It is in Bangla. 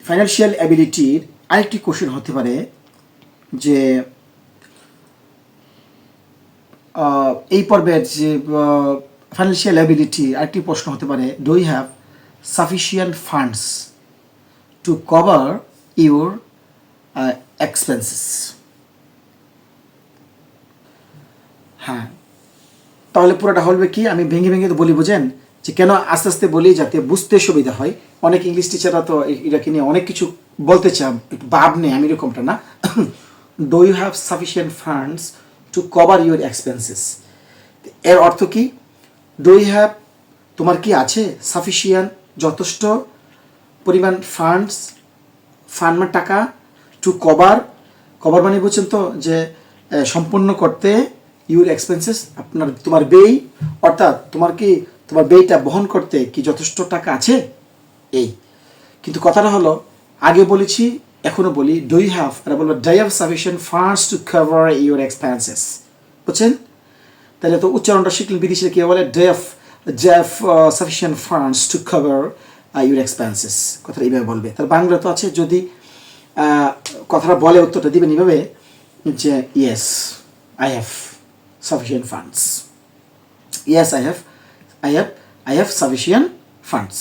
ফাইন্যান্সিয়াল অ্যাবিলিটির আরেকটি কোশ্চেন হতে পারে যে এই পর্বের যে ফাইন্যান্সিয়াল অ্যাবিলিটি আরেকটি প্রশ্ন হতে পারে, do you have sufficient funds to cover your expenses. হ্যাঁ, তাহলে পুরোটা হবে কি, আমি ভেঙে ভেঙে তো বলি, বুঝেন যে কেন আস্তে আস্তে বলি যাতে বুঝতে সুবিধা হয়। অনেক ইংলিশ টিচাররা তো এটাকে নিয়ে অনেক কিছু বলতে চান, একটু ভাব নেই, আমি এরকমটা না। Do you have sufficient funds to cover your expenses, এর অর্থ কি? ডু ইউ হ্যাভ, তোমার কি আছে সাফিসিয়েন্ট, যথেষ্ট পরিমাণ ফান্ডস, ফান্ড মানে টাকা, টু কভার, কভার মানে বুঝছেন তো যে সম্পূর্ণ করতে ইউর এক্সপেন্সেস, তোমার ব্যয়, অর্থাৎ তোমার ব্যয়টা বহন করতে কি যথেষ্ট টাকা আছে এই। কিন্তু কথাটা হলো, আগে বলেছি এখনো বলি, ডু ইউ হ্যাভ, এটা বলবো do you have sufficient funds to cover your expenses, বুঝছেন? তাহলে তো উচ্চারণটা শিখলেন, বিদেশিরা কী বলে, do you have sufficient funds to cover your expenses, কথাটা এইভাবে বলবে। তার বাংলা তো আছে, যদি কথাটা বলে উত্তরটা দিবেন এইভাবে যে yes I have sufficient funds. Yes, I have sufficient funds.